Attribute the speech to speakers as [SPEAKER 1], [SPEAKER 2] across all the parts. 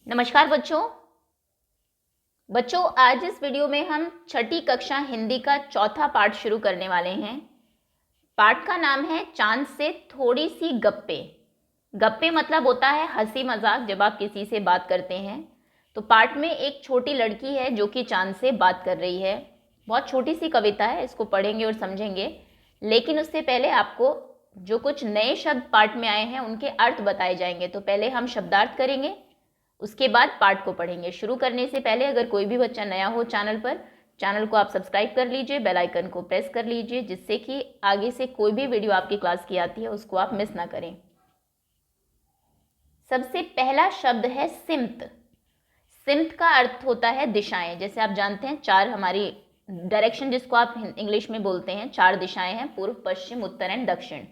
[SPEAKER 1] नमस्कार बच्चों। आज इस वीडियो में हम छठी कक्षा हिंदी का चौथा पाठ शुरू करने वाले हैं। पाठ का नाम है चांद से थोड़ी सी गप्पे। गप्पे मतलब होता है हंसी मजाक, जब आप किसी से बात करते हैं। तो पाठ में एक छोटी लड़की है जो कि चांद से बात कर रही है। बहुत छोटी सी कविता है, इसको पढ़ेंगे और समझेंगे। लेकिन उससे पहले आपको जो कुछ नए शब्द पाठ में आए हैं उनके अर्थ बताए जाएंगे। तो पहले हम शब्दार्थ करेंगे, उसके बाद पाठ को पढ़ेंगे। शुरू करने से पहले अगर कोई भी बच्चा नया हो चैनल को आप सब्सक्राइब कर लीजिए, बेल आइकन को प्रेस कर लीजिए, जिससे कि आगे से कोई भी वीडियो आपकी क्लास की आती है उसको आप मिस ना करें। सबसे पहला शब्द है सिमत। सिमत का अर्थ होता है दिशाएं। जैसे आप जानते हैं चार हमारी डायरेक्शन, जिसको आप इंग्लिश में बोलते हैं, चार दिशाएं हैं, पूर्व पश्चिम उत्तर एंड दक्षिण।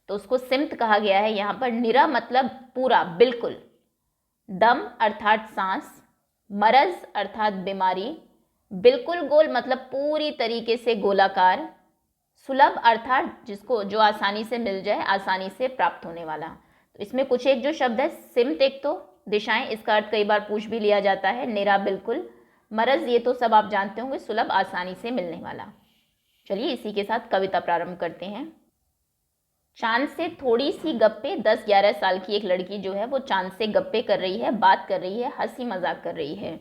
[SPEAKER 1] तो उसको सिमत कहा गया है। यहाँ पर निरा मतलब पूरा, बिल्कुल। दम अर्थात सांस, मरज अर्थात बीमारी, बिल्कुल गोल मतलब पूरी तरीके से गोलाकार, सुलभ अर्थात जिसको जो आसानी से मिल जाए, आसानी से प्राप्त होने वाला। तो इसमें कुछ एक जो शब्द है, सिमत एक तो दिशाएं, इसका अर्थ कई बार पूछ भी लिया जाता है। निरा बिल्कुल, मरज ये तो सब आप जानते होंगे, सुलभ आसानी से मिलने वाला। चलिए इसी के साथ कविता प्रारंभ करते हैं। चांद से थोड़ी सी गप्पे। 10-11 साल की एक लड़की जो है वो चांद से गप्पे कर रही है, बात कर रही है, हंसी मजाक कर रही है।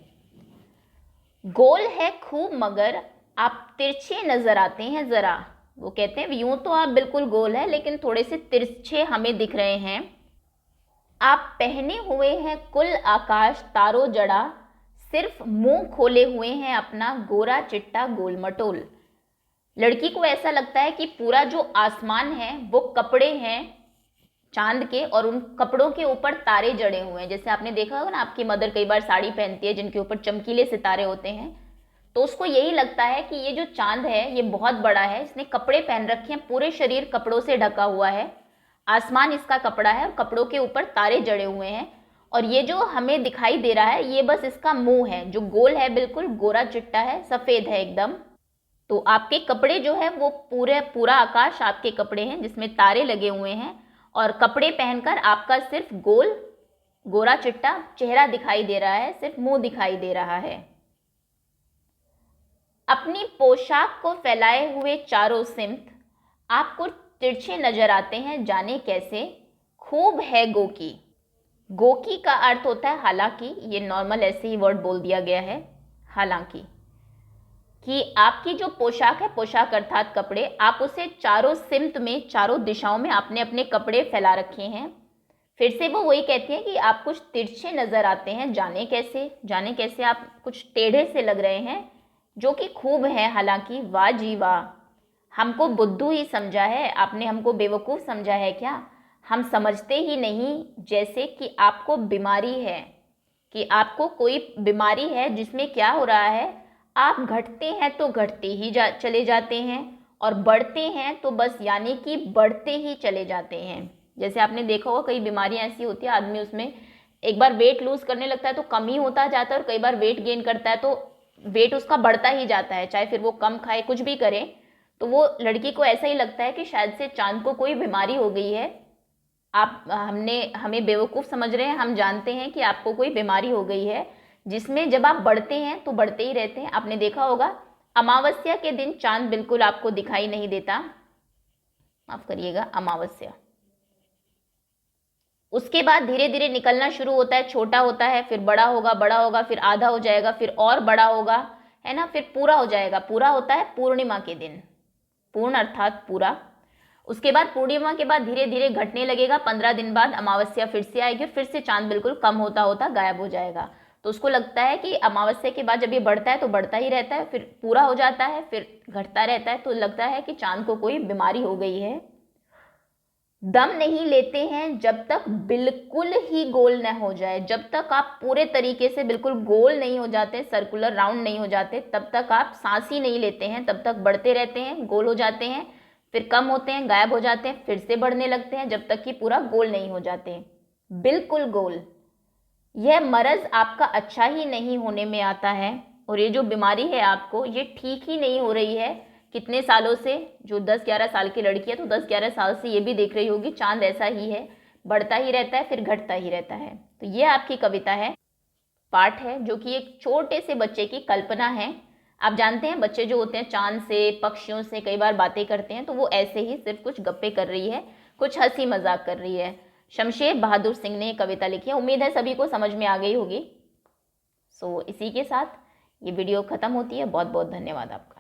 [SPEAKER 1] गोल है खूब मगर आप तिरछे नजर आते हैं जरा। वो कहते हैं यूं तो आप बिल्कुल गोल है, लेकिन थोड़े से तिरछे हमें दिख रहे हैं। आप पहने हुए हैं कुल आकाश तारो जड़ा, सिर्फ मुंह खोले हुए हैं अपना गोरा चिट्टा गोल मटोल। लड़की को ऐसा लगता है कि पूरा जो आसमान है वो कपड़े हैं चांद के, और उन कपड़ों के ऊपर तारे जड़े हुए हैं। जैसे आपने देखा होगा ना, आपकी मदर कई बार साड़ी पहनती है जिनके ऊपर चमकीले सितारे होते हैं। तो उसको यही लगता है कि ये जो चांद है ये बहुत बड़ा है, इसने कपड़े पहन रखे हैं, पूरे शरीर कपड़ों से ढका हुआ है, आसमान इसका कपड़ा है और कपड़ों के ऊपर तारे जड़े हुए हैं। और ये जो हमें दिखाई दे रहा है ये बस इसका मुंह है, जो गोल है, बिल्कुल गोरा चिट्टा है, सफेद है एकदम। तो आपके कपड़े जो है वो पूरा आकाश आपके कपड़े हैं जिसमें तारे लगे हुए हैं, और कपड़े पहनकर आपका सिर्फ गोल गोरा चिट्टा चेहरा दिखाई दे रहा है, सिर्फ मुंह दिखाई दे रहा है। अपनी पोशाक को फैलाए हुए चारों सिमत, आपको तिरछे नजर आते हैं जाने कैसे। खूब है गोकी। गोकी का अर्थ होता है हालांकि, ये नॉर्मल ऐसे ही वर्ड बोल दिया गया है, हालांकि, कि आपकी जो पोशाक है, पोशाक अर्थात कपड़े, आप उसे चारों सिमत में, चारों दिशाओं में आपने अपने कपड़े फैला रखे हैं। फिर से वो वही कहती है कि आप कुछ तिरछे नजर आते हैं जाने कैसे। जाने कैसे आप कुछ टेढ़े से लग रहे हैं, जो कि खूब है हालांकि। वाह जी वाह, हमको बुद्धू ही समझा है आपने, हमको बेवकूफ़ समझा है क्या। हम समझते ही नहीं जैसे कि आपको बीमारी है, कि आपको कोई बीमारी है जिसमें क्या हो रहा है, आप घटते हैं तो घटते ही चले जाते हैं, और बढ़ते हैं तो बस यानी कि बढ़ते ही चले जाते हैं। जैसे आपने देखा होगा कई बीमारियां ऐसी होती है, आदमी उसमें एक बार वेट लूज करने लगता है तो कम ही होता जाता है, और कई बार वेट गेन करता है तो वेट उसका बढ़ता ही जाता है, चाहे फिर वो कम खाए कुछ भी करे। तो वो लड़की को ऐसा ही लगता है कि शायद से चांद को कोई बीमारी हो गई है। आप हमें बेवकूफ़ समझ रहे हैं, हम जानते हैं कि आपको कोई बीमारी हो गई है, जिसमें जब आप बढ़ते हैं तो बढ़ते ही रहते हैं। आपने देखा होगा अमावस्या के दिन चांद बिल्कुल आपको दिखाई नहीं देता, माफ करिएगा, अमावस्या। उसके बाद धीरे धीरे निकलना शुरू होता है, छोटा होता है, फिर बड़ा होगा, बड़ा होगा, फिर आधा हो जाएगा, फिर और बड़ा होगा, है ना, फिर पूरा हो जाएगा। पूरा होता है पूर्णिमा के दिन, पूर्ण अर्थात पूरा। उसके बाद पूर्णिमा के बाद धीरे धीरे घटने लगेगा, 15 दिन बाद अमावस्या फिर से आएगी, फिर से चांद बिल्कुल कम होता होता गायब हो जाएगा। तो उसको लगता है कि अमावस्या के बाद जब ये बढ़ता है तो बढ़ता ही रहता है, फिर पूरा हो जाता है, फिर घटता रहता है, तो लगता है कि चांद को कोई बीमारी हो गई है। दम नहीं लेते हैं जब तक बिल्कुल ही गोल न हो जाए। जब तक आप पूरे तरीके से बिल्कुल गोल नहीं हो जाते, सर्कुलर राउंड नहीं हो जाते, तब तक आप सांस ही नहीं लेते हैं। तब तक बढ़ते रहते हैं, गोल हो जाते हैं, फिर कम होते हैं, गायब हो जाते हैं, फिर से बढ़ने लगते हैं, जब तक कि पूरा गोल नहीं हो जाते, बिल्कुल गोल। यह मरज आपका अच्छा ही नहीं होने में आता है, और ये जो बीमारी है आपको, ये ठीक ही नहीं हो रही है कितने सालों से। जो 10-11 साल की लड़की है तो 10-11 साल से ये भी देख रही होगी चांद ऐसा ही है, बढ़ता ही रहता है, फिर घटता ही रहता है। तो ये आपकी कविता है। पार्ट है जो कि एक छोटे से बच्चे की कल्पना है। आप जानते हैं बच्चे जो होते हैं चांद से, पक्षियों से कई बार बातें करते हैं, तो वो ऐसे ही सिर्फ कुछ गप्पे कर रही है, कुछ हंसी मजाक कर रही है। शमशेर बहादुर सिंह ने कविता लिखी है। उम्मीद है सभी को समझ में आ गई होगी। इसी के साथ ये वीडियो ख़त्म होती है। बहुत बहुत धन्यवाद आपका।